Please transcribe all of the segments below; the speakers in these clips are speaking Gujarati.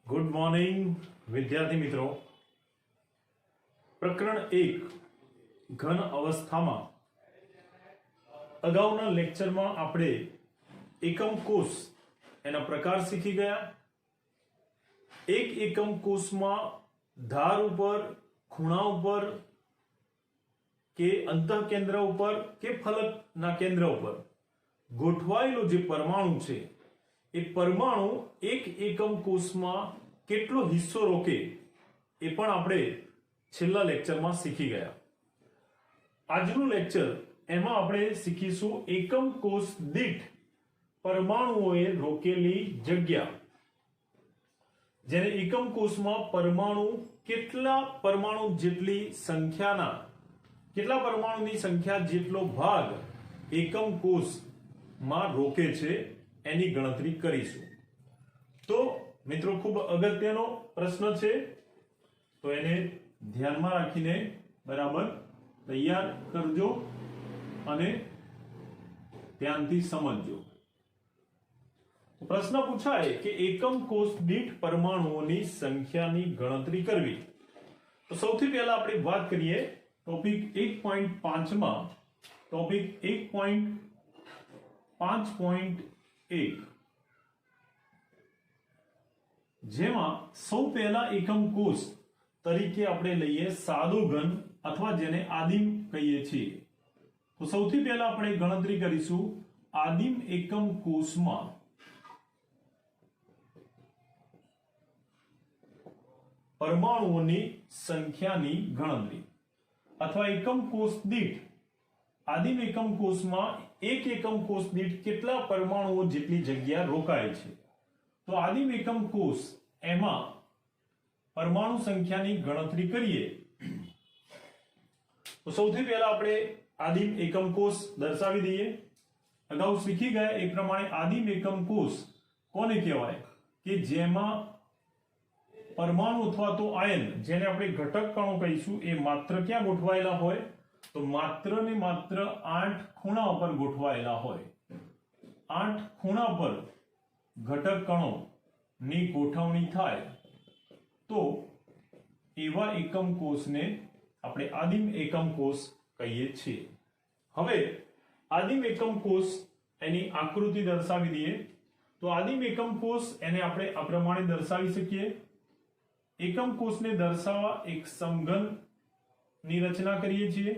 ગુડ મોર્નિંગ વિદ્યાર્થી મિત્રો. પ્રકરણ 1 ઘન અવસ્થામાં અગાઉના લેક્ચરમાં આપણે એકમ કોષ એના પ્રકાર શીખી ગયા. એક એકમ કોષમાં ધાર ઉપર, ખૂણા ઉપર કે અંતઃકેન્દ્ર ઉપર કે ફલકના કેન્દ્ર ઉપર ગોઠવાયેલો જે પરમાણુ છે એ પરમાણુ એક એકમ કોષમાં કેટલો હિસ્સો રોકે એ પણ આપણે છેલ્લા લેક્ચરમાં શીખી ગયા. આજનું લેક્ચર એમાં આપણે શીખીશું એકમ કોષ દીઠ પરમાણુઓએ રોકેલી જગ્યા, જેને એકમ કોષમાં પરમાણુ કેટલા પરમાણુની સંખ્યા જેટલો ભાગ એકમ કોષમાં રોકે છે એની ગણતરી કરીશું. તો મિત્રો ખૂબ અગત્યનો પ્રશ્ન છે, તો એને ધ્યાનમાં રાખીને બરાબર તૈયાર કરજો અને ધ્યાનથી સમજજો. પ્રશ્ન પૂછાય કે એકમ કોષ દીઠ પરમાણુઓની સંખ્યાની ગણતરી કરવી. તો સૌથી પહેલા આપણે વાત કરીએ ટોપિક 1.5 માં. ટોપિક 1.5.1 જેમાં સૌ પહેલા એકમ કોષ તરીકે આપણે લઈએ સાદો ઘન અથવા જેને આદિમ કહીએ છીએ. તો સૌથી પહેલા આપણે ગણતરી કરીશું આદિમ એકમ કોષમાં પરમાણુઓની સંખ્યાની ગણતરી, અથવા એકમ કોષ દીઠ આદિમ એકમ કોષમાં એક એકમ કોષ દીઠ કેટલા પરમાણુઓ જેટલી જગ્યા રોકાય છે. તો આદિમ એકમ કોષ એમાં પરમાણુ સંખ્યાની ગણતરી કરીએ તો સૌથી પહેલા આપણે આદિમ એકમ કોષ દર્શાવી દઈએ. અગાઉ શીખી ગયા એ પ્રમાણે આદિમ એકમ કોષ કોને કહેવાય કે જેમાં પરમાણુ અથવા તો આયન, જેને આપણે ઘટક કણો કહીશું, એ માત્ર ક્યાં ગોઠવાયેલા હોય? તો માત્ર ને માત્ર 8 ખૂણા પર ગોઠવાયેલા હોય. 8 ખૂણા પર ઘટક કણો ની ગોઠવણી થાય તો એવા એકમ કોષને આપણે આદિમ એકમ કોષ કહીએ છીએ. હવે આદિમ એકમ કોષ એની આકૃતિ દર્શાવી દઈએ. તો આદિમ એકમ કોષ એને આપણે આ પ્રમાણે દર્શાવી શકીએ. એકમ કોષને દર્શાવવા એક સમઘન ની રચના કરીએ છીએ.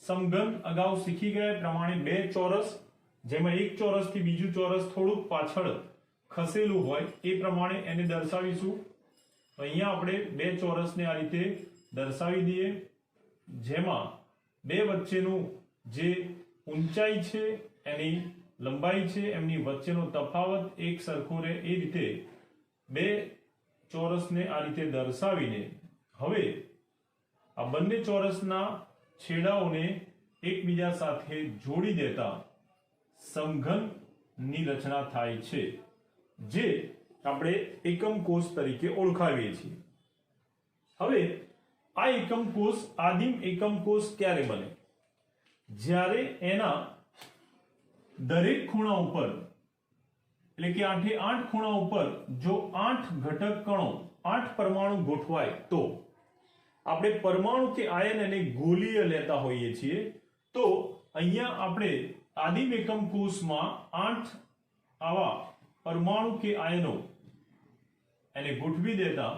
સમઘન અગાઉ શીખી ગયા પ્રમાણે બે ચોરસ, જેમાં એક ચોરસ થી બીજું ચોરસ થોડુંક પાછળ ખસેલું હોય એ પ્રમાણે એને દર્શાવીશું. તો અહીંયા આપણે બે ચોરસને આ રીતે દર્શાવી દઈએ, જેમાં બે વચ્ચેનું જે ઊંચાઈ છે એની લંબાઈ છે એમની વચ્ચેનો તફાવત એક સરખો રહે એ રીતે બે ચોરસને આ રીતે દર્શાવીને હવે આ બંને ચોરસના છેડાઓને એકબીજા સાથે જોડી દેતા સમઘન ની રચના થાય છે, જે આપણે એકમ કોષ તરીકે ઓળખાવીએ છીએ. હવે આ એકમ કોષ આદિમ એકમ કોષ ક્યારે બને? જ્યારે એના દરેક ખૂણા ઉપર, એટલે કે 8 ખૂણા ઉપર જો 8 ઘટક કણો, 8 પરમાણુ ગોઠવાય તો આપણે પરમાણુ કે આયન એને ગોલીય લેતા હોઈએ છીએ. તો અહીંયા આપણે આદિમ એકમ કોષમાં 8 આવા પરમાણુ કે આયનો એને ગોઠવી દેતા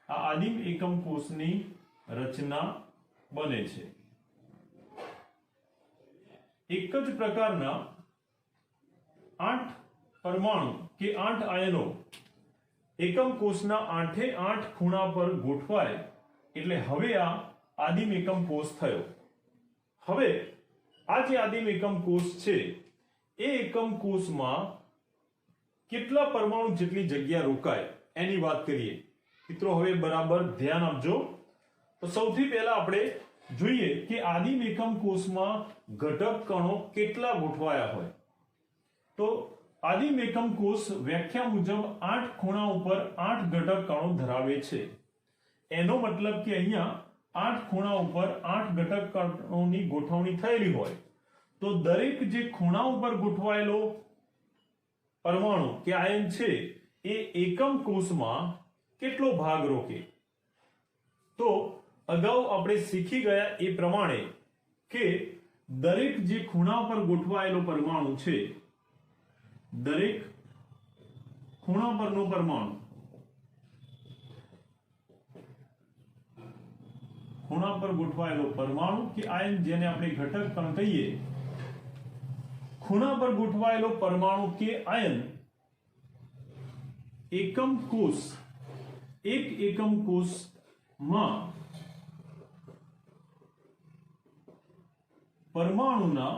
આ આદિમ એકમ કોષની રચના બને છે. એક જ પ્રકારના 8 પરમાણુ કે 8 આયનો એકમ કોષના 8 ખૂણા પર ગોઠવાય એટલે હવે આ આદિમ એકમ કોષ થયો. હવે આ જે આદિમ એકમ કોષ છે એ એકમ કોષમાં કેટલા પરમાણુ જેટલી જગ્યા રોકાય એની વાત કરીએ. મિત્રો હવે બરાબર ધ્યાન આપજો. તો સૌથી પહેલા આપણે જોઈએ કે આદિમ એકમ કોષમાં ઘટક કણો કેટલા ગોઠવાયા હોય. તો આદિમ એકમ કોષ વ્યાખ્યા મુજબ 8 ખૂણા ઉપર 8 ઘટક કણો ધરાવે છે. એનો મતલબ કે અહીંયા 8 ખૂણા ઉપર 8 ઘટક કણોની ગોઠવણી થયેલી હોય તો દરેક જે ખૂણા ઉપર ગોઠવાયેલો પરમાણુ કે આયન છે એ એકમ કોષમાં કેટલો ભાગ રોકે? તો અગાઉ આપણે શીખી ગયા એ પ્રમાણે કે દરેક જે ખૂણા પર ગોઠવાયેલો પરમાણુ છે, દરેક ખૂણા પરનો પરમાણુ, ખૂણા પર ગોઠવાયેલો પરમાણુ કે આયન, જેને આપણે ઘટક કણ કહીએ, ખૂણા પર ગોઠવાયેલો પરમાણુ કે આયન એકમ કોષ, એક એકમ કોષમાં પરમાણુના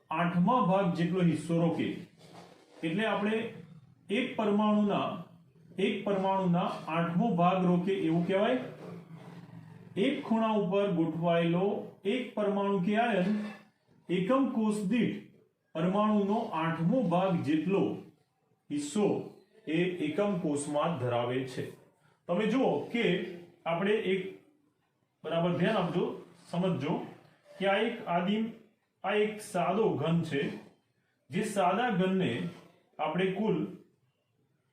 8મા ભાગ જેટલો હિસ્સો રોકે. એટલે આપણે એક પરમાણુના 8મો ભાગ રોકે એવું કહેવાય. એક ખૂણા ઉપર ગોઠવાયેલો એક પરમાણુ કે આયન એકમ કોષ દીઠ પરમાણુનો 8મો ભાગ જેટલો હિસ્સો એ એકમ કોષમાં ધરાવે છે. તમે જુઓ કે આપણે એક બરાબર ધ્યાન આપજો, સમજજો કે આ એક સાદો ઘન છે. જે સાદા ઘનને આપણે કુલ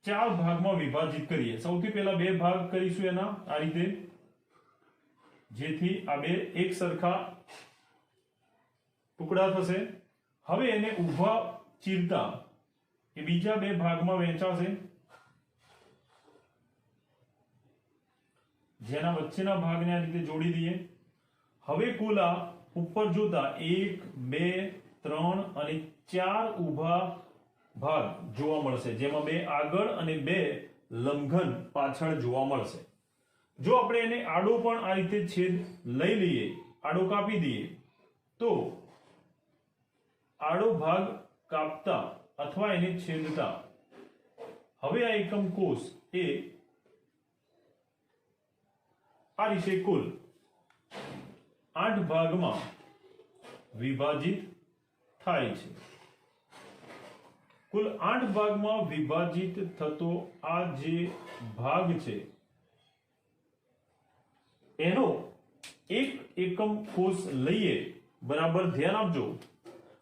4 ભાગમાં વિભાજિત કરીએ. સૌથી પહેલા 2 ભાગ કરીશું એના આ રીતે, જેથી આ બે એક સરખા ટુકડા થશે. હવે એને ઊભા ચીરતા એ બીજા 2 ભાગમાં વહેંચાશે, જેના વચ્ચેના ભાગને આ રીતે જોડી દઈએ. હવે કુલ આ ઉપર જોતા 1 2 3 અને 4 ઊભા ભાગ જોવા મળશે, જેમાં 2 આગળ અને 2 લંબઘન પાછળ જોવા મળશે. જો આપણે એને આડો પણ આ રીતે છેદ લઈ લઈએ, આડો કાપી દઈએ, તો આડો ભાગ કાપતા અથવા એને છેદતા હવે આ એકમ કોષ એ આ રીતે કુલ 8 ભાગમાં વિભાજિત થાય છે. કુલ 8 ભાગમાં વિભાજિત થતો આ જે ભાગ છે એનો એક એકમ કોષ લઈએ. બરાબર ધ્યાન આપજો,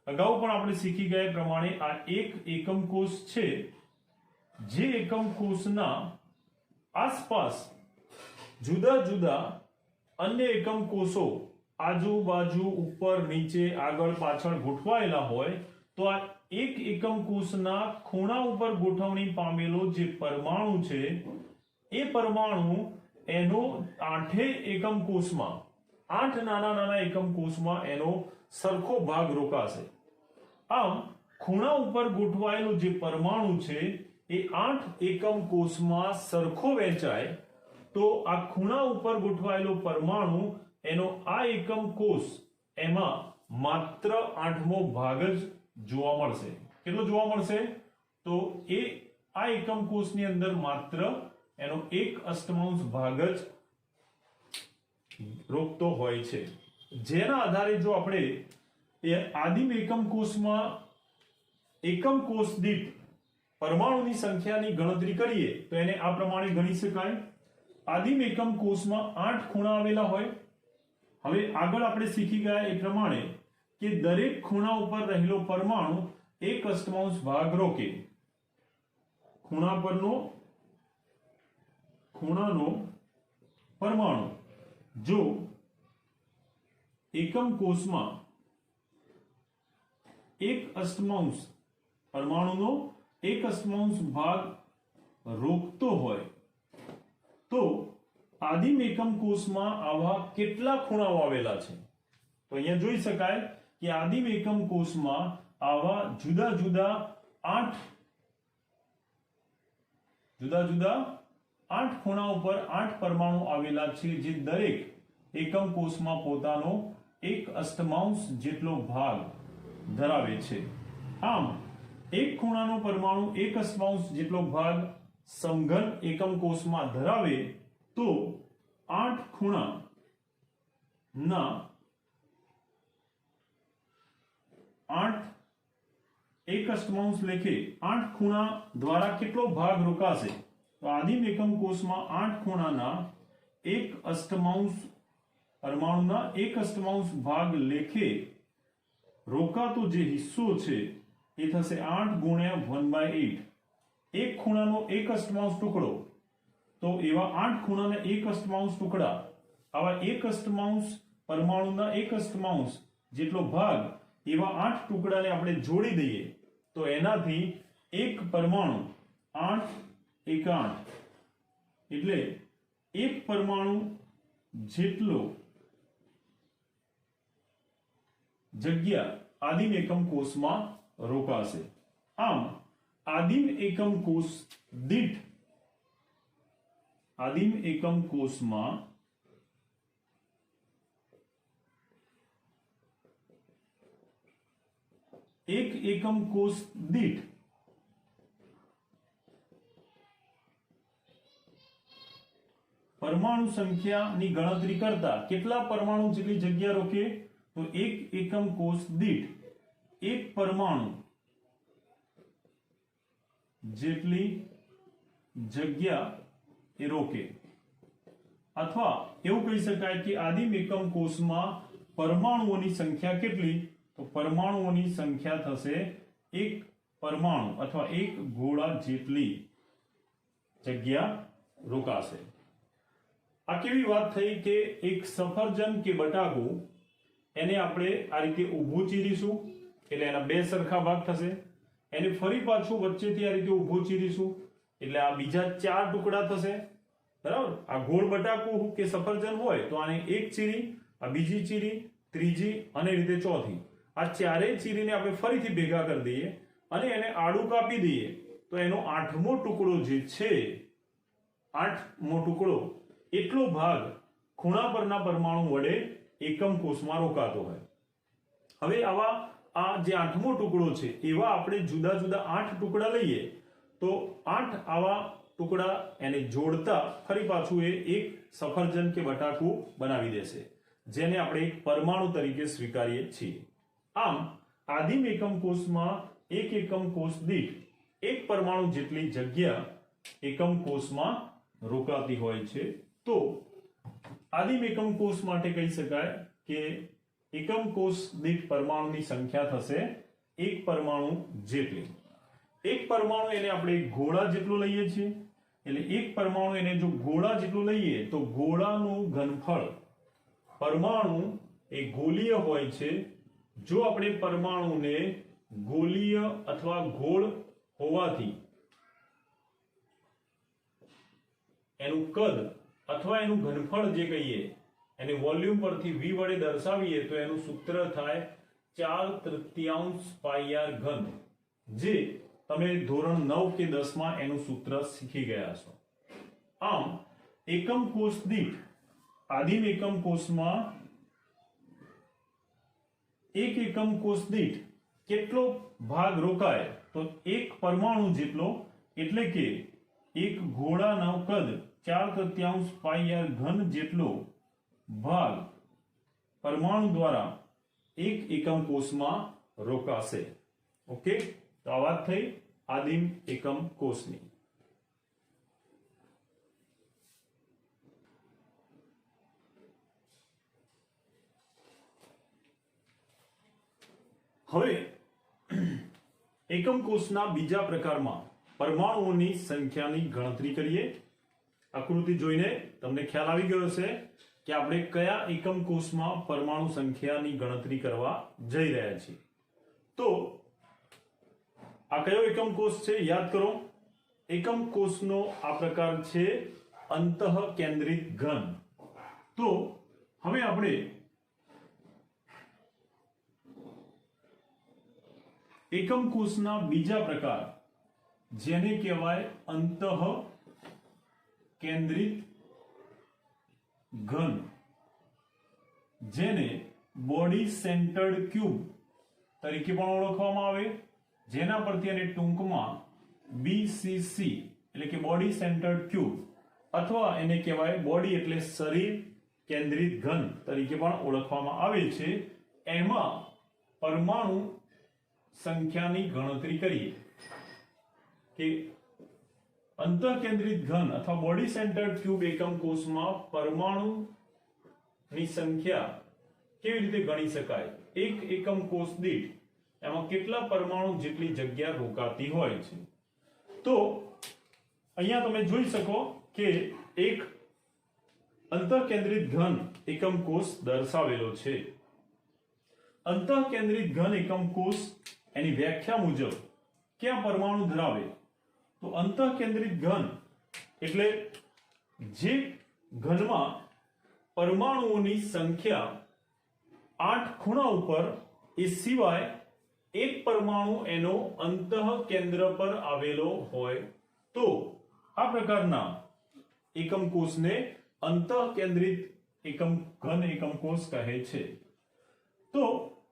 અગાઉ પણ આપણે શીખી ગયા પ્રમાણે આ એક એકમ કોષ છે. જે એકમ કોષના આસપાસ જુદા જુદા અન્ય એકમ કોષો આજુબાજુ ઉપર નીચે આગળ પાછળ ગોઠવાયેલા હોય, તો આ એક એકમ કોષના ખૂણા ઉપર ગોઠવણી પામેલો જે પરમાણુ છે એ પરમાણુ એનો 8 એકમ કોષમાં, 8 નાના નાના એકમ કોષમાં એનો સરખો ભાગ રોકાશે. આમ ખૂણા ઉપર ગોઠવાયેલો જે પરમાણુ છે એ 8 એકમ કોષમાં સરખો વહેંચાય તો આ ખૂણા ઉપર ગોઠવાયેલો પરમાણુ એનો આ એકમ કોષ એમાં માત્ર 8મો ભાગ જ જોવા મળશે. કેટલો જોવા મળશે? તો એ આ એકમ કોષની અંદર માત્ર એનો 1/8 ભાગ જ રોકતો હોય છે. જેના આધારે જો આપણે એ આદિમ એકમ કોષમાં એકમ કોષ દીઠ પરમાણુની સંખ્યાની ગણતરી કરીએ તો એને આ પ્રમાણે ગણી શકાય. આદિમ એકમ કોષમાં 8 ખૂણા આવેલા હોય. હવે આગળ આપણે શીખી ગયા એ પ્રમાણે કે દરેક ખૂણા ઉપર રહેલો પરમાણુ 1/8 ભાગ રોકે. ખૂણાનો પરમાણુ જો એકમ કોષમાં 1/8 પરમાણુનો 1/8 ભાગ રોકતો હોય તો આદિમ એકમ કોષમાં આવા કેટલા ખૂણાઓ આવેલા છે? તો અહીંયા જોઈ શકાય કે આદિમ એકમ કોષમાં આવા જુદા જુદા 8 ખૂણા ઉપર 8 પરમાણુ આવેલા છે, જે દરેક એકમ કોષમાં પોતાનો 1/8 જેટલો ભાગ ધરાવે છે. આમ એક ખૂણાનો પરમાણુ 1/8 જેટલો ભાગ સમઘન એકમ કોષમાં ધરાવે તો 8 ખૂણાના 1/8 લેખે 8 ખૂણા દ્વારા કેટલો ભાગ રોકાશે? તો આદિમ એકમ કોષમાં 8 ખૂણાના 1/8 પરમાણુના 1/8 ભાગ લેખે રોકાતો જે હિસ્સો છે એ થશે 8 × 1/8. એક ખૂણાનો એક અષ્ટમાંશ ટુકડો, તો એવા 8 ખૂણાના એક અષ્ટમાંશ ટુકડા, આવા એક અષ્ટમાંશ પરમાણુના એક અષ્ટમાંશ જેટલો ભાગ એવા 8 ટુકડાને આપણે જોડી દઈએ તો એનાથી એક પરમાણુ 8 એક 8 એટલે એક પરમાણુ જેટલો જગ્યા આદિમ એકમ કોષમાં રોકાશે. આમ આદિમ એકમ કોષમાં એક એકમ કોષ દીઠ પરમાણુ સંખ્યાની ગણતરી કરતા કેટલા પરમાણુ જેટલી જગ્યા રોકે? તો એક એકમ કોષ દીઠ એક પરમાણુ જેટલી જગ્યા એ રોકે. અથવા એવું કહી શકાય કે આદિમ એકમ કોષમાં પરમાણુઓની સંખ્યા કેટલી? તો પરમાણુઓની સંખ્યા થશે એક પરમાણુ અથવા એક ગોળા જેટલી જગ્યા રોકાશે. આ કેવી વાત થઈ કે એક સફરજન કે બટાકું એને આપણે આ રીતે ઊભું ચીરીશું એટલે એના બે સરખા ભાગ થશે. એને ફરી પાછું વચ્ચેથી આ રીતે ઊભું ચીરીશું એટલે આ બીજા 4 ટુકડા થશે. બરાબર? આ ગોળ બટાકું કે સફરજન હોય તો આને એક ચીરી, આ બીજી ચીરી, ત્રીજી અને એ રીતે ચોથી, આ ચારેય ચીરીને આપણે ફરીથી ભેગા કરી દઈએ અને એને આડું કાપી દઈએ તો એનો 8મો ટુકડો જે છે, 8મો ટુકડો એટલો ભાગ ખૂણા પરના પરમાણુ વડે એકમ કોષમાં રોકાતો હોય. હવે આવા આ જે 8મો ટુકડો છે એવા આપણે જુદા જુદા 8 ટુકડા લઈએ તો 8 આવા ટુકડા એને જોડતા ફરી પાછું એ એક સફરજન કે બટાકું બનાવી દેશે, જેને આપણે એક પરમાણુ તરીકે સ્વીકારીએ છીએ. આમ આદિમ એકમ કોષમાં એક એકમ કોષ દીઠ એક પરમાણુ જેટલી જગ્યા એકમ કોષમાં રોકાતી હોય છે. તો આદિમ એકમ કોષ માટે કહી શકાય કે એકમ કોષ દીઠ પરમાણુની સંખ્યા થશે એક પરમાણુ જેટલી. એક પરમાણુ એને આપણે ગોળા જેટલું લઈએ છીએ એટલે એક પરમાણુ એને જો ગોળા જેટલું લઈએ તો ગોળાનું ઘનફળ, પરમાણુ એ ગોળીય હોય છે. જો આપણે પરમાણુને ગોળીય અથવા ગોળ હોવાથી એનું કદ અથવા એનું ઘનફળ જે કહીએ એને વોલ્યુમ પરથી v વડે દર્શાવીએ તો એનું સૂત્ર થાય 4/3 પાઈ r ઘન, જે તમે ધોરણ 9 કે 10 માં એનું સૂત્ર શીખી ગયા છો. આમ એકમ કોષ દીઠ આદિમ એકમ કોષમાં એક એકમ કોષ દીઠ કેટલો ભાગ રોકાય? તો એક પરમાણુ જેટલો, એટલે કે એક ગોળાનો કદ 4/3 પાઈ r ઘન જેટલો ભાગ પરમાણુ દ્વારા એક એકમ કોષમાં રોકાશે. ઓકે, તો આ વાત થઈ આદિમ એકમ કોષની. હવે એકમ કોષના બીજા પ્રકારમાં પરમાણુઓની સંખ્યાની ગણતરી કરીએ. આકૃતિ જોઈને તમને ખ્યાલ આવી ગયો હશે કે આપણે કયા એકમ કોષમાં પરમાણુ સંખ્યાની ગણતરી કરવા જઈ રહ્યા છીએ. તો આ કયો એકમ કોષ છે યાદ કરો. એકમ કોષનો આ પ્રકાર છે અંતઃકેન્દ્રિત ઘન. તો હવે આપણે એકમ કોષના બીજા પ્રકાર જેને કહેવાય અંતઃકેન્દ્રિત ઘન, જેને બોડી સેન્ટર્ડ ક્યુબ તરીકે પણ ઓળખવામાં આવે, જેના પરથી અને ટૂંકમાં BCC એટલે કે બોડી સેન્ટર્ડ ક્યુબ અથવા એને કહેવાય બોડી એટલે શરીર કેન્દ્રિત ઘન તરીકે પણ ઓળખવામાં આવે છે. એમાં પરમાણુ સંખ્યાની ગણતરી કરીએ કે અંતઃકેન્દ્રિત ઘન અથવા બોડી સેન્ટર્ડ ક્યુબ એકમ કોષમાં પરમાણુની સંખ્યા કેવી રીતે ગણી શકાય? એક એકમ કોષ દીઠ એમાં કેટલા પરમાણુ જેટલી જગ્યા રોકાતી હોય છે? તો અહીંયા તમે જોઈ શકો કે એક અંતઃકેન્દ્રિત ઘન એકમ કોષ દર્શાવેલો છે. અંતઃકેન્દ્રિત ઘન એકમ કોષ એની વ્યાખ્યા મુજબ ક્યાં પરમાણુ ધરાવે? તો અંતઃકેન્દ્રિત ઘન એટલે જે ઘનમાં પરમાણુઓની સંખ્યા 8 ખૂણા ઉપર એ સિવાય એક પરમાણુ એનો અંતઃકેન્દ્ર પર આવેલો હોય તો આ પ્રકારના એકમ કોષને અંતઃકેન્દ્રિત ઘન એકમ કોષ કહે છે. તો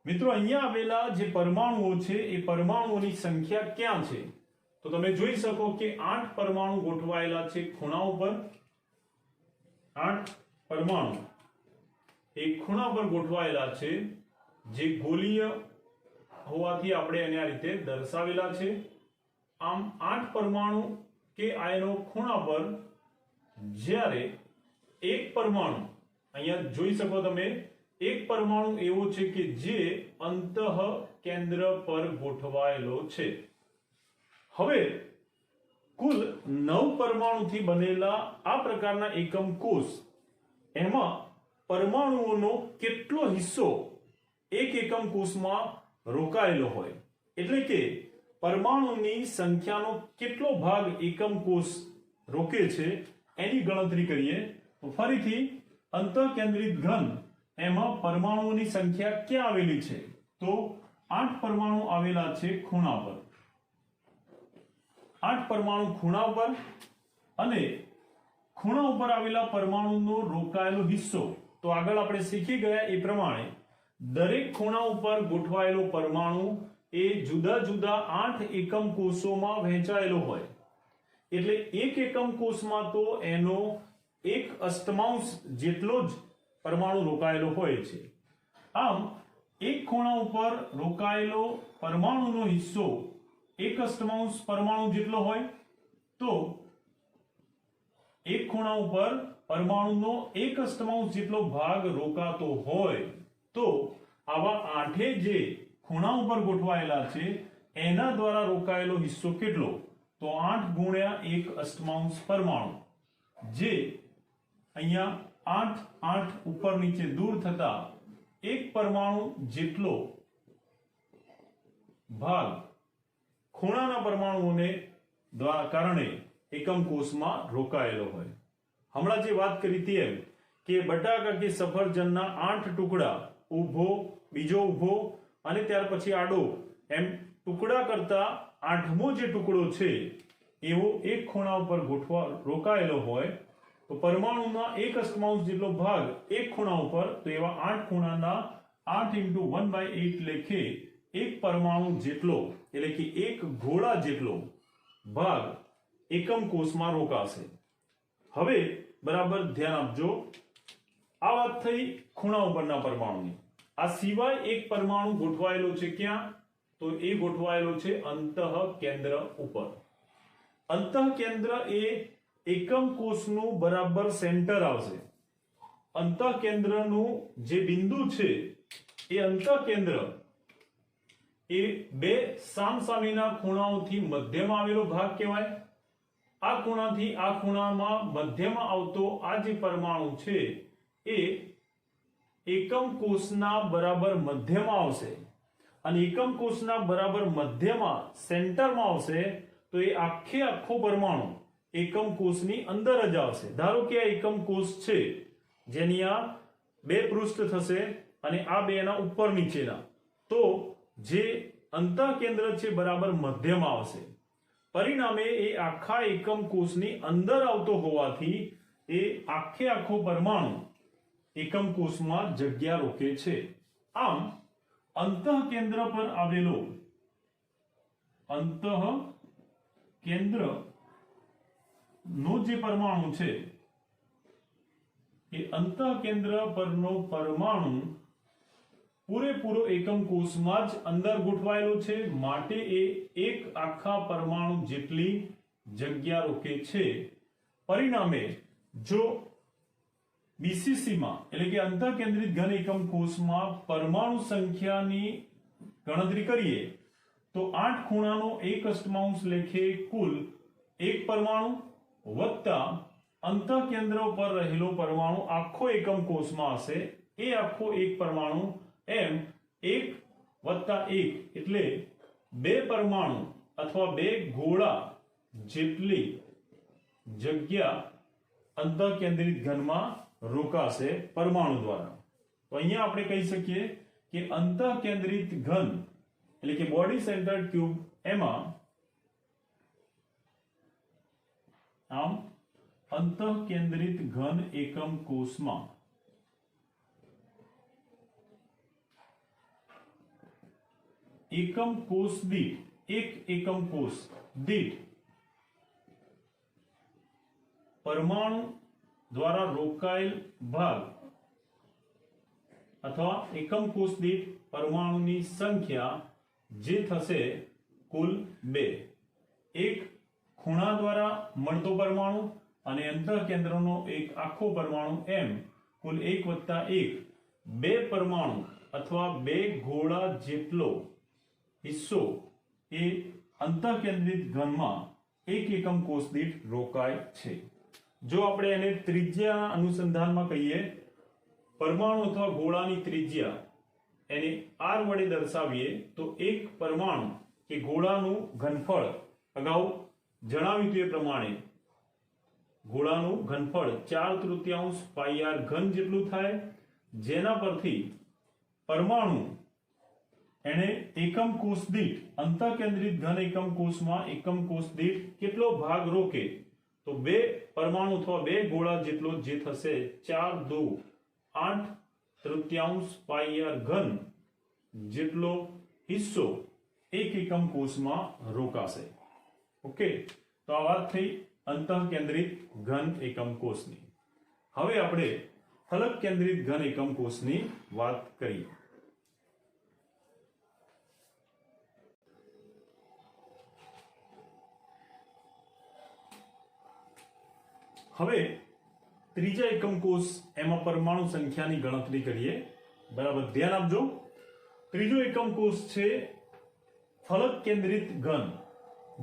મિત્રો અહીંયા આવેલા જે પરમાણુઓ છે એ પરમાણુઓની સંખ્યા ક્યાં છે? તો તમે જોઈ શકો કે 8 પરમાણુ ગોઠવાયેલા છે ખૂણા ઉપર. 8 પરમાણુ એક ખૂણા પર ગોઠવાયેલા છે જે ગોળીય હોવાથી આપણે એને આ રીતે દર્શાવેલા છે. આમ 8 પરમાણુ કે આયનો ખૂણા પર, જ્યારે એક પરમાણુ અહીંયા જોઈ શકો તમે, એક પરમાણુ એવો છે કે જે અંતઃકેન્દ્ર પર ગોઠવાયેલો છે. હવે કુલ 9 પરમાણુથી બનેલા આ પ્રકારના એકમ કોષ, એમાં પરમાણુઓનો કેટલો હિસ્સો એક એકમ કોષમાં રોકાયેલો હોય, એટલે કે પરમાણુની સંખ્યાનો કેટલો ભાગ એકમ કોષ રોકે છે એની ગણતરી કરીએ તો ફરીથી અંતઃકેન્દ્રિત ઘન એમાં પરમાણુઓની સંખ્યા ક્યાં આવેલી છે? તો 8 પરમાણુ આવેલા છે ખૂણા પર. 8 પરમાણુ ખૂણા ઉપર, અને ખૂણા ઉપર આવેલા પરમાણુનો રોકાયેલો હિસ્સો તો આગળ આપણે શીખી ગયા એ પ્રમાણે દરેક ખૂણા ઉપર ગોઠવાયેલો પરમાણુ એ જુદા જુદા 8 એકમ કોષોમાં વહેંચાયેલો હોય. એટલે એક એકમ કોષમાં તો એનો 1/8 જેટલો જ પરમાણુ રોકાયેલો હોય છે. આમ એક ખૂણા ઉપર રોકાયેલો પરમાણુનો હિસ્સો 1/8 પરમાણુ જેટલો હોય. તો એક ખૂણા ઉપર પરમાણુનો 1/8 જેટલો ભાગ રોકાતો હોય તો આવા 8 જે ખૂણા ઉપર ગોઠવાયેલા છે એના દ્વારા રોકાયેલો હિસ્સો કેટલો? તો 8 ગુણ્યા 1/8 પરમાણુ, જે અહીંયા 8 8 ઉપર નીચે દૂર થતા એક પરમાણુ જેટલો ભાગ ખૂણાના પરમાણુઓને કારણે એકમ કોષમાં રોકાયેલો હોય. હમણાં જે વાત કરી તેમ કે બટાકા કે સફરજનના 8 ટુકડા, ઊભો, બીજો ઊભો અને ત્યાર પછી આડો, એમ ટુકડા કરતા 8મો જે ટુકડો છે એવો એક ખૂણા ઉપર રોકાયેલો હોય તો પરમાણુના 1/8 જેટલો ભાગ એક ખૂણા ઉપર, તો એવા 8 ખૂણાના 8 × 1/8 લેખે એક પરમાણુ જેટલો, એટલે કે એક ગોળા જેટલો ભાગ એકમ કોષમાં રોકાશે. હવે બરાબર ધ્યાન આપજો. આ વાત થઈ ખૂણા ઉપરના પરમાણુની. આ સિવાય એક પરમાણુ ગોઠવાયેલો છે ક્યાં? તો એ ગોઠવાયેલો છે અંતઃકેન્દ્ર ઉપર. અંતઃકેન્દ્ર એ એકમ કોષનું બરાબર સેન્ટર આવશે. અંતઃકેન્દ્રનું જે બિંદુ છે એ અંતઃકેન્દ્ર એ બે સામસામેના ખૂણાઓથી મધ્યમાં આવેલો ભાગ કહેવાય. આ ખૂણાથી આ ખૂણામાં મધ્યમાં આવતો આ જે પરમાણુ છે એ એકમ કોષના બરાબર મધ્યમાં આવશે, અને એકમ કોષના બરાબર મધ્યમાં સેન્ટરમાં આવશે તો એ આખો પરમાણુ એકમ કોષની અંદર જ આવશે. ધારો કે આ એકમ કોષ છે જેની આ બે પૃષ્ઠ થશે અને આ બે એના ઉપર નીચેના, તો જે અંતઃકેન્દ્ર છે બરાબર મધ્યમાં આવશે. પરિણામે એ આખા એકમ કોષની અંદર આવતો હોવાથી એ આખો પરમાણુ એકમ કોષમાં જગ્યા રોકે છે. આમ અંતઃકેન્દ્ર પર આવેલો અંતઃકેન્દ્ર નો જે પરમાણુ છે એ અંતઃકેન્દ્ર પરનો પરમાણુ પૂરેપૂરો એકમ કોષમાં જ અંદર ગોઠવાયેલો છે, માટે એ એક આખા પરમાણુ જેટલી જગ્યા રોકે છે. પરિણામે જો બીસીસી માં એટલે કે અંતઃકેન્દ્રિત ઘન એકમ કોષમાં પરમાણુ સંખ્યાની ગણતરી કરીએ તો 8 ખૂણાનો 1/8 લેખે કુલ એક પરમાણુ વત્તા અંતઃકેન્દ્ર પર રહેલો પરમાણુ આખો એકમ કોષમાં હશે એ આખો એક પરમાણુ એમ 1 + 1 એટલે બે પરમાણુ અથવા બે ગોળા જેટલી જગ્યા અંતઃકેન્દ્રિત ઘનમાં રોકાશે પરમાણુ દ્વારા. તો અહીંયા આપણે કહી શકીએ કે અંતઃકેન્દ્રિત ઘન એટલે કે બોડી સેન્ટર્ડ ક્યુબ એમાં આમ અંતઃકેન્દ્રિત ઘન એકમ કોષમાં એકમ કોષ દીઠ એક એકમ કોષ દીઠ પરમાણુ દ્વારા રોકાયેલ ભાગ અથવા એકમ કોષ દીઠ પરમાણુની સંખ્યા જે થશે કુલ 2. એક ખૂણા દ્વારા મળતો પરમાણુ અને અંતઃકેન્દ્રનો એક આખો પરમાણુ એમ કુલ 1 + 1 બે પરમાણુ અથવા બે ગોળા જેટલો હિસ્સો એ અંતઃકેન્દ્રિત ઘનમાં એક એકમ કોષ દીઠ રોકાય છે. જો આપણે એને ત્રિજ્યાના અનુસંધાનમાં કહીએ પરમાણુ અથવા ગોળાની ત્રિજ્યા એને r વડે દર્શાવીએ તો એક પરમાણુ કે ગોળાનું ઘનફળ અગાઉ જણાવ્યું તે પ્રમાણે ગોળાનું ઘનફળ 4/3 πr ઘન જેટલું થાય, જેના પરથી પરમાણુ એને એકમ કોષ દીઠ અંતઃકેન્દ્રિત ઘન એકમ કોષમાં એકમ કોષ દીઠ કેટલો ભાગ રોકે તો બે પરમાણુ અથવા બે ગોળા જેટલો જે થશે 4 × 2 8/3 πr ઘન જેટલો હિસ્સો એક એકમ કોષમાં રોકાશે. ઓકે, તો આ વાત થઈ અંતઃકેન્દ્રિત ઘન એકમ કોષની. હવે આપણે ફલક કેન્દ્રિત ઘન એકમ કોષની વાત કરીએ. હવે ત્રીજા એકમ કોષ એમાં પરમાણુ સંખ્યાની ગણતરી કરીએ. બરાબર ધ્યાન આપજો. ત્રીજો એકમ કોષ છે ફલક કેન્દ્રિત ઘન,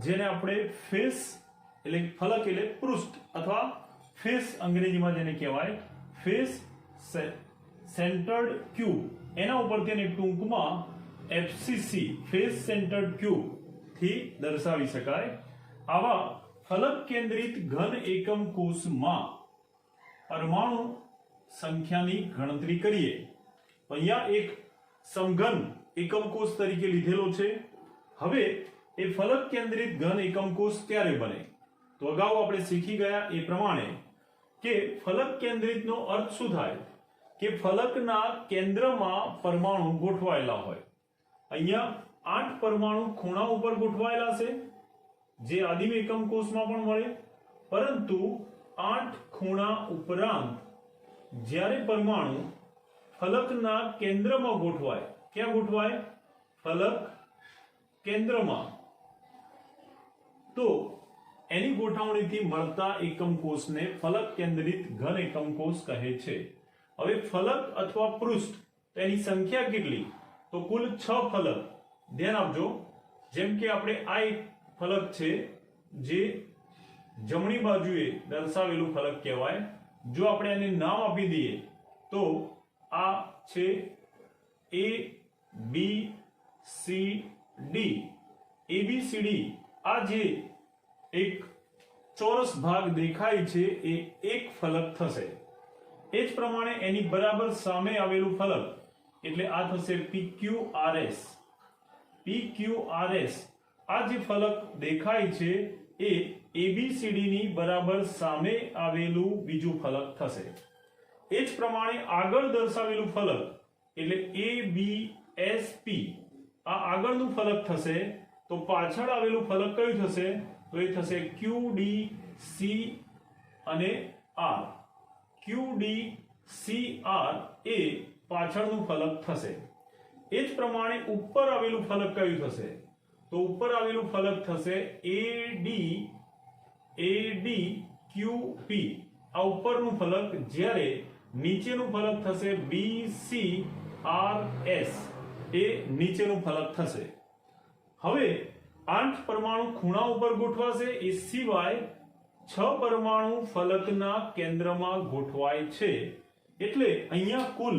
જેને આપણે ફેસ એટલે ફલક એટલે પૃષ્ઠ અથવા ફેસ અંગ્રેજીમાં જેને કહેવાય ફેસ સેન્ટર્ડ ક્યુબ, એના ઉપર તેને ટૂંકમાં FCC ફેસ સેન્ટર્ડ ક્યુબ થી દર્શાવી શકાય. આવા ફલક કેન્દ્રિત ઘન એકમ કોષમાં પરમાણુ સંખ્યાની ગણતરી કરીએ તો અહીંયા એક સમઘન એકમ કોષ તરીકે લીધેલો છે. હવે એ ફલક કેન્દ્રિત ઘન એકમ કોષ ક્યારે બને તો અગાઉ આપણે શીખી ગયા એ પ્રમાણે કે ફલક કેન્દ્રિતનો અર્થ શું થાય કે ફલકના કેન્દ્રમાં પરમાણુ ગોઠવાયેલા હોય. અહીંયા 8 પરમાણુ ખૂણા ઉપર ગોઠવાયેલા છે જે આદિમ એકમ કોષમાં પણ મળે, પરંતુ 8 ખૂણા ઉપરાંત જ્યારે પરમાણુ ફલકના કેન્દ્રમાં ગોઠવાય, ક્યાં ગોઠવાય ફલક કેન્દ્રમાં, તો એની ગોઠવણીથી મળતા એકમ કોષને ફલક કેન્દ્રિત ઘન એકમ કોષ કહે છે. હવે ફલક અથવા પૃષ્ઠ તેની સંખ્યા કેટલી તો કુલ 6 ફલક. ધ્યાન આપજો. જેમ કે આપણે આ એક ફલક છે જે જમણી બાજુએ દર્શાવેલું ફલક કહેવાય. જો આપણે એને નામ આપી દઈએ તો આ છે ABCD. ABCD આ જે એક ચોરસ ભાગ દેખાય છે એ એક ફલક થશે. એ જ પ્રમાણે એની બરાબર સામે આવેલું ફલક એટલે આ થશે PQRS. PQRS આ જે ફલક દેખાય છે એ ABCD ની બરાબર સામે આવેલું બીજું ફલક થશે. એ જ પ્રમાણે આગળ દર્શાવેલું ફલક એટલે ABSP આ આગળનું ફલક થશે. તો પાછળ આવેલું ફલક કયું થશે તો એ થશે QDC અને R. QDCR એ પાછળનું ફલક થશે. એ જ પ્રમાણે ઉપર આવેલું ફલક કયું થશે તો ઉપર આવેલું ફલક થશે ADQP આ ઉપરનું ફલક, જ્યારે નીચેનું ફલક થશે BCRS એ નીચેનું ફલક થશે. હવે 8 પરમાણુ ખૂણા ઉપર ગોઠવાશે, એ સિવાય 6 પરમાણુ ફલકના કેન્દ્રમાં ગોઠવાય છે. એટલે અહીંયા કુલ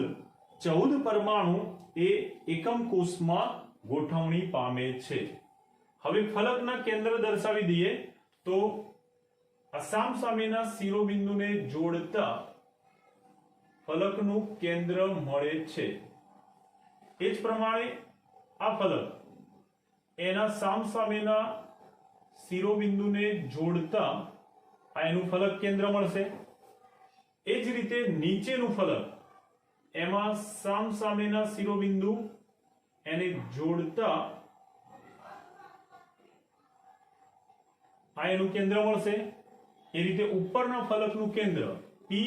14 પરમાણુ એ એકમ કોષમાં ગોઠવણી પામે છે. હવે ફલકના કેન્દ્ર દર્શાવી દઈએ તો આ સામસામેના શિરોબિંદુને જોડતા ફલકનું કેન્દ્ર મળે છે. એ જ પ્રમાણે આ ફલક એના સામસામેના શિરોબિંદુને જોડતા આ એનું ફલક કેન્દ્ર મળશે. એ જ રીતે નીચેનું ફલક એમાં સામસામેના શિરોબિંદુ એને જોડતા આ એનું કેન્દ્ર મળશે. એ રીતે ઉપરના ફલકનું કેન્દ્ર P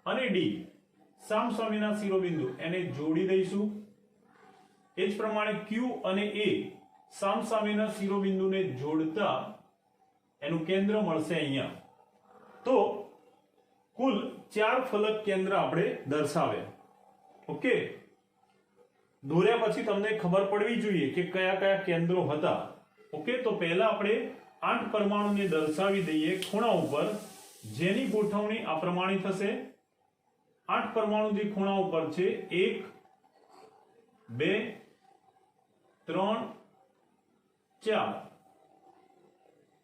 અને D સામસામેના શિરોબિંદુ એને જોડી દઈશું. એ જ પ્રમાણે Q અને A સામસામેના શિરોબિંદુને જોડતા એનું કેન્દ્ર મળશે અહીંયા. તો કુલ 4 ફલક કેન્દ્ર આપણે દર્શાવ્યા. ઓકે, દોર્યા પછી તમને ખબર પડવી જોઈએ કે કયા કયા કેન્દ્રો હતા. ઓકે, તો પહેલા આપણે 8 પરમાણુને દર્શાવી દઈએ ખૂણા ઉપર, જેની ગોઠવણી આ પ્રમાણે થશે. 8 પરમાણુ જે ખૂણા ઉપર છે 1 2 3 4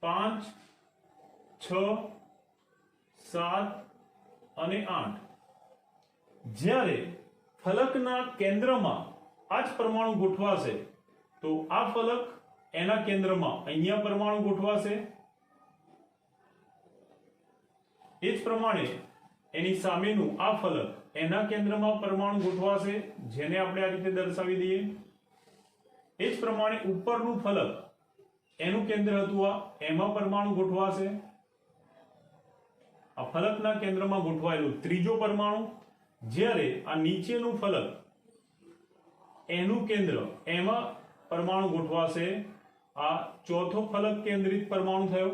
5 6 7 અને 8. જ્યારે ફલકના કેન્દ્રમાં આ જ પરમાણુ ગોઠવાશે તો આ ફલક એના કેન્દ્રમાં અહીંયા પરમાણુ ગોઠવાશે. એ જ પ્રમાણે એની સામેનું આ ફલક એના કેન્દ્રમાં પરમાણુ ગોઠવાશે, જેને આપણે આ રીતે દર્શાવી દઈએ. એ જ પ્રમાણે ઉપરનું ફલક એનું કેન્દ્ર હતું આ, એમાં પરમાણુ ગોઠવાશે. આ ફલકના કેન્દ્રમાં ગોઠવાયેલું ત્રીજો પરમાણુ, જ્યારે આ નીચેનું ફલક એનું કેન્દ્ર એમાં પરમાણુ ગોઠવાશે. આ ચોથો ફલક કેન્દ્રિત પરમાણુ થયો.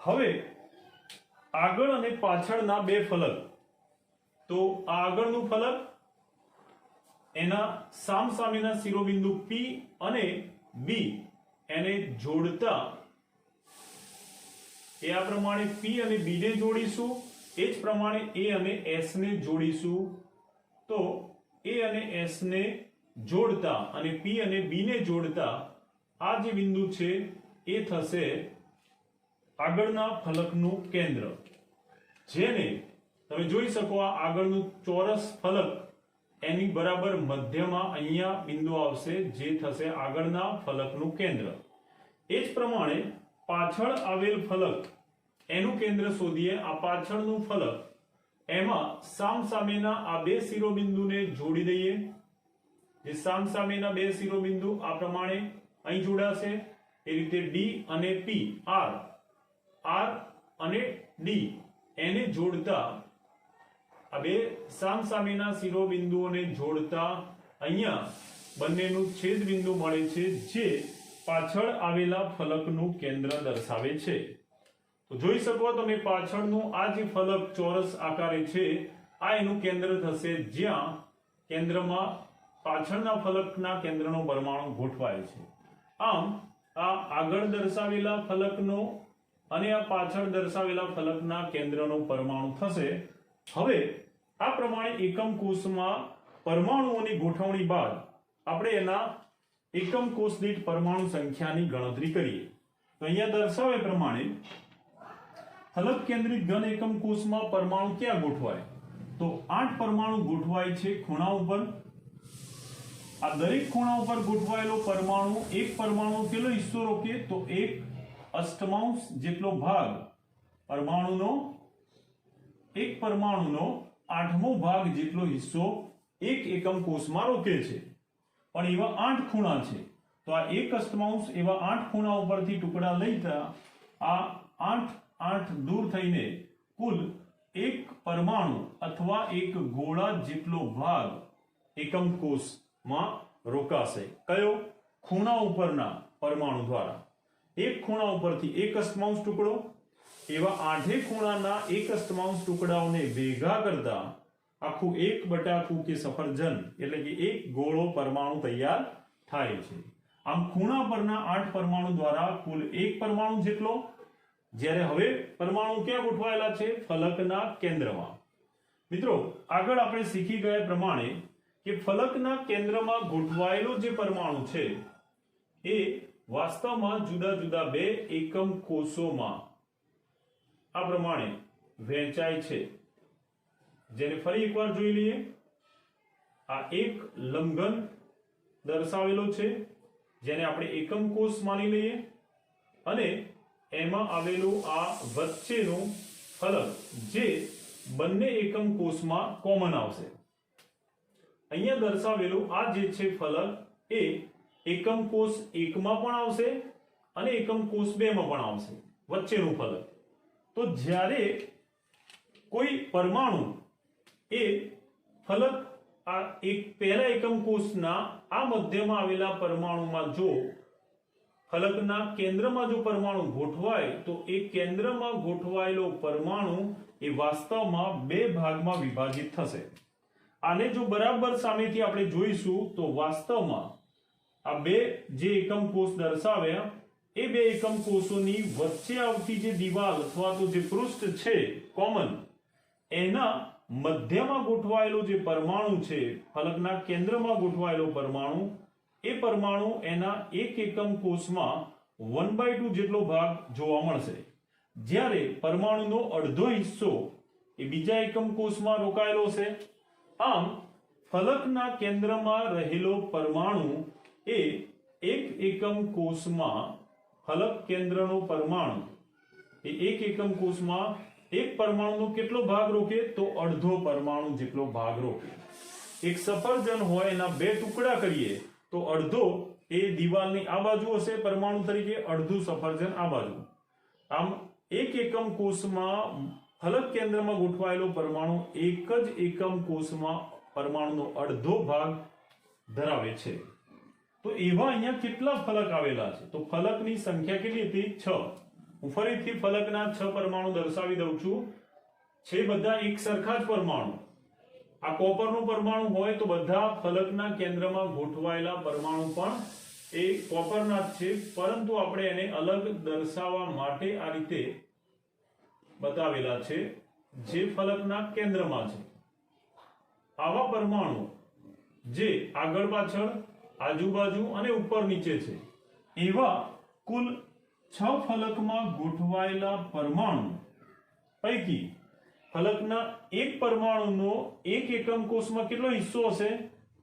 હવે આગળ અને પાછળના બે ફલક, તો આ આગળનું ફલક એના સામસામેના શિરોબિંદુ P અને B એને જોડતા એ આ પ્રમાણે P અને B ને જોડીશું. એ જ પ્રમાણે A અને S ને જોડીશું. તો A અને S ને જોડતા અને P અને B ને જોડતા આ જે બિંદુ છે એ થશે આગળના ફલકનું કેન્દ્ર, જેને તમે જોઈ શકો આ આગળનું ચોરસ ફલક એની બરાબર મધ્યમાં અહીંયા બિંદુ આવશે, જે થશે આગળના ફલકનું કેન્દ્ર. એ જ પ્રમાણે પાછળ આવેલ ફલક એનું કેન્દ્ર શોધીએ. આ પાછળનું ફલક એમાં સામસામેના આ બે શિરોબિંદુને જોડી દઈએ. જે સામસામેના બે શિરોબિંદુ આ પ્રમાણે અહીં જોડાશે. એ રીતે D અને P, R અને D એને જોડતા આ બે સામસામેના શિરોબિંદુઓને જોડતા અહીંયા બંનેનું છેદ બિંદુ મળે છે, જે પાછળ આવેલા ફલકનું કેન્દ્ર દર્શાવે છે. તો જોઈ શકો તમે પાછળનું આ જે ફલક ચોરસ આકારે છે આ એનું કેન્દ્ર થશે, જ્યાં કેન્દ્રમાં પાછળના ફલકના કેન્દ્રનો પરમાણુ ગોઠવાય છે. આમ આ આગળ દર્શાવેલા ફલકનો અને આ પાછળ દર્શાવેલા ફલકના કેન્દ્રનો પરમાણુ થશે. હવે આ પ્રમાણે એકમ કોષમાં પરમાણુઓની ગોઠવણી બાદ આપણે એના એકમ કોષ દીઠ પરમાણુ સંખ્યાની ગણતરી કરીએ. તો અહીંયા દર્શાવે પ્રમાણે ફલક કેન્દ્રિત ઘન એકમ કોષમાં પરમાણુ ક્યાં ગોઠવાય? તો 8 પરમાણુ ગોઠવાય છે ખૂણા ઉપર. આ દરેક ખૂણા ઉપર ગોઠવાયેલો પરમાણુ એક પરમાણુ કેટલો હિસ્સો રોકે? તો 1/8 જેટલો ભાગ પરમાણુનો, એક પરમાણુનો 8મો ભાગ જેટલો હિસ્સો એક એકમ કોષમાં રોકે છે. પણ એવા 8 ખૂણા છે, તો આ 1/8 એવા 8 ખૂણા ઉપરથી ટુકડા લઈતા આ 8 દૂર થઈને કુલ એક પરમાણુ અથવા એક ગોળા જેટલો ભાગ એકમ કોષમાં રોકાશે. કયો? ખૂણા ઉપરના પરમાણુ દ્વારા. એક ખૂણા ઉપરથી 1/8 ટુકડો, એવા 8 ખૂણાના 1/8 ટુકડાઓને ભેગા કરતા આખું 1/2 કે સફરજન એટલે કે એક ગોળો પરમાણુ તૈયાર થાય છે. આમ ખૂણા પરના 8 પરમાણુ દ્વારા કુલ 1 પરમાણુ જેટલો, જ્યારે હવે પરમાણુ ક્યાં ગોઠવાયેલા છે? ફલકના કેન્દ્રમાં. મિત્રો આગળ આપણે શીખી ગયા પ્રમાણે કે ફલકના કેન્દ્રમાં ગોઠવાયેલો જે પરમાણુ છે એ વાસ્તવમાં જુદા જુદા બે એકમ કોષોમાં આ પ્રમાણે વહેંચાય છે, જેને ફરી એકવાર જોઈ લઈએ. આ એક લંબઘન દર્શાવેલો છે, જેને આપણે એકમ કોષ માની લઈએ, અને એમાં આવેલું આ વચ્ચેનું ફલક જે બંને એકમ કોષમાં કોમન આવશે. અહીંયા દર્શાવેલું આ જે છે ફલક એ એકમ કોષ 1 માં પણ આવશે અને એકમ કોષ 2 માં પણ આવશે, વચ્ચેનું ફલક. તો જ્યારે કોઈ પરમાણુ એ ફલક આ એક પહેલા એકમ કોષના આ મધ્યમાં આવેલા પરમાણુમાં જો ફલકના કેન્દ્રમાં જો પરમાણુ ગોઠવાય તો એ કેન્દ્રમાં ગોઠવાયેલો પરમાણુ એ વાસ્તવમાં બે ભાગમાં વિભાજિત થશે. આને જો બરાબર સામેથી આપણે જોઈશું તો વાસ્તવમાં આ બે જે એકમ કોષ દર્શાવ્યા એ બે એકમ કોષોની વચ્ચે આવતી જે દિવાલ અથવા તો જે પૃષ્ઠ છે કોમન, એના મધ્યમાં ગોઠવાયેલો જે પરમાણુ છે, ફલકના કેન્દ્રમાં ગોઠવાયેલો પરમાણુ, એ પરમાણુ એના એક એકમ કોષમાં 1/2 જેટલો ભાગ જોવા મળશે, જ્યારે પરમાણુનો અડધો હિસ્સો એ બીજા એકમ કોષમાં રોકાયેલો છે. આમ ફલકના કેન્દ્રમાં રહેલો પરમાણુ એ એક એકમ કોષમાં, ફલક કેન્દ્રનો પરમાણુ એ એક એકમ કોષમાં એક પરમાણુનો કેટલો ભાગ રોકે? તો અડધો પરમાણુ જેટલો ભાગ રોકે. એક સફરજન હોય એના બે ટુકડા કરીએ તો અડધો એ દિવાલની આ બાજુ હશે પરમાણુ તરીકે, અડધું સફરજન આ બાજુ. આમ એક એકમ કોષમાં ફલક કેન્દ્રમાં ગોઠવાયેલો પરમાણુ એક જ એકમ કોષમાં પરમાણુનો અડધો ભાગ ધરાવે છે. તો એવા અહીંયા કેટલા ફલક આવેલા છે? તો ફલકની સંખ્યા કેટલી હતી? 6. હું ફરીથી ફલકના 6 પરમાણુ દર્શાવી દઉં છું. છે બધા એક સરખા જ પરમાણુ. આ કોપરનું પરમાણુ હોય તો બધા ફલકના કેન્દ્રમાં ગોઠવાયેલા પરમાણુ પણ એ કોપરના જ છે, પરંતુ આપણે એને અલગ દર્શાવવા માટે આ રીતે બતાવેલા છે, જે ફલકના કેન્દ્રમાં છે. આવા પરમાણુ જે આગળ પાછળ, આજુબાજુ અને ઉપર નીચે છે, એવા કુલ 6 ફલકમાં ગોઠવાયેલા પરમાણુ પૈકી ફલકના એક પરમાણુનો એક એકમ કોષમાં કેટલો હિસ્સો હશે?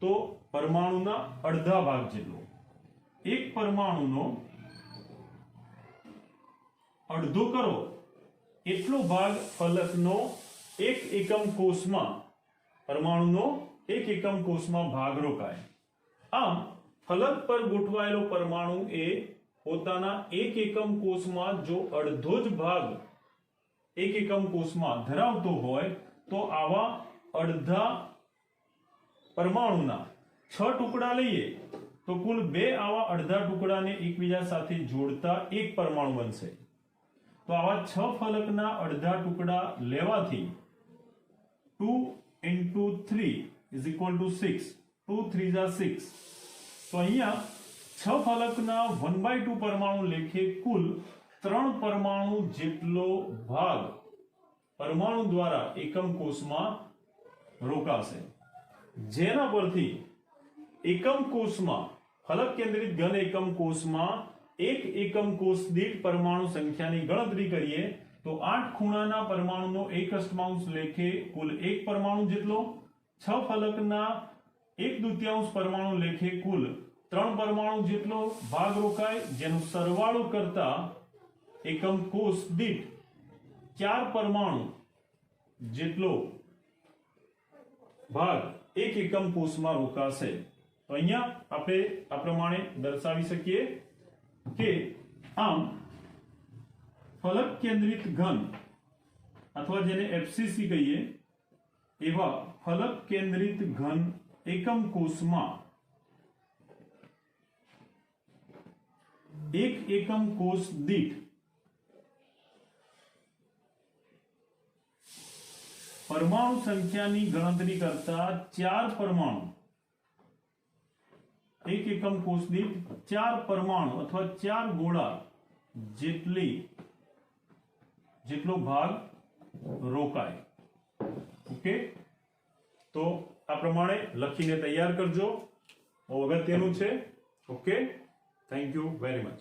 તો પરમાણુના અડધા ભાગ જેટલો. એક પરમાણુનો અડધો કરો એટલો ભાગ ફલકનો એક એકમ કોષમાં, પરમાણુનો એક એકમ કોષમાં ભાગ રોકાય. આમ ફલક પર ગોઠવાયેલો પરમાણુ એ પોતાના એક એકમ કોષમાં જો અડધો જ ભાગ એક એકમ કોષમાં ધરાવતો હોય તો આવા અડધા પરમાણુના 6 ટુકડા લઈએ તો કુલ 2 આવા અડધા ટુકડાને એકબીજા સાથે જોડતા એક પરમાણુ બનશે. તો આવા 6 ફલકના અડધા ટુકડા લેવાથી 2 × 3 = 6. 2 3 6. તો અહીંયા 6 ફલકના 1/2 પરમાણુ લેખે કુલ 3 પરમાણુ જેટલો ભાગ પરમાણુ દ્વારા એકમ કોષમાં રોકાશે, જેના પરથી એકમ કોષમાં, ફલક કેન્દ્રિત ઘન એકમ કોષમાં એક એકમ કોષ દીઠ પરમાણુ સંખ્યાની ગણતરી કરીએ તો 8 ખૂણાના પરમાણુનો 1/8 લેખે કુલ 1 પરમાણુ જેટલો, 6 ફલકના 1/2 પરમાણુ લેખે કુલ 3 પરમાણુ જેટલો ભાગ રોકાય, જેનો સરવાળો કરતા એકમ કોષ દીઠ 4 પરમાણુ જેટલો ભાગ એક એકમ કોષમાં રોકાશે. તો અહીંયા આપણે આ પ્રમાણે દર્શાવી શકીએ કે આમ ફલક કેન્દ્રિત ઘન અથવા જેને FCC કહીએ એવા ફલક કેન્દ્રિત ઘન એકમ કોષમાં એક એકમ કોષ દીઠ પરમાણુ સંખ્યાની ગણતરી કરતા 4 પરમાણુ એક એકમ કોષ દીઠ 4 પરમાણુ અથવા 4 ગોળા જેટલો ભાગ રોકાય। ઓકે, તો આ પ્રમાણે લખીને તૈયાર કરજો, બહુ અગત્યનું છે। Okay, thank you very much.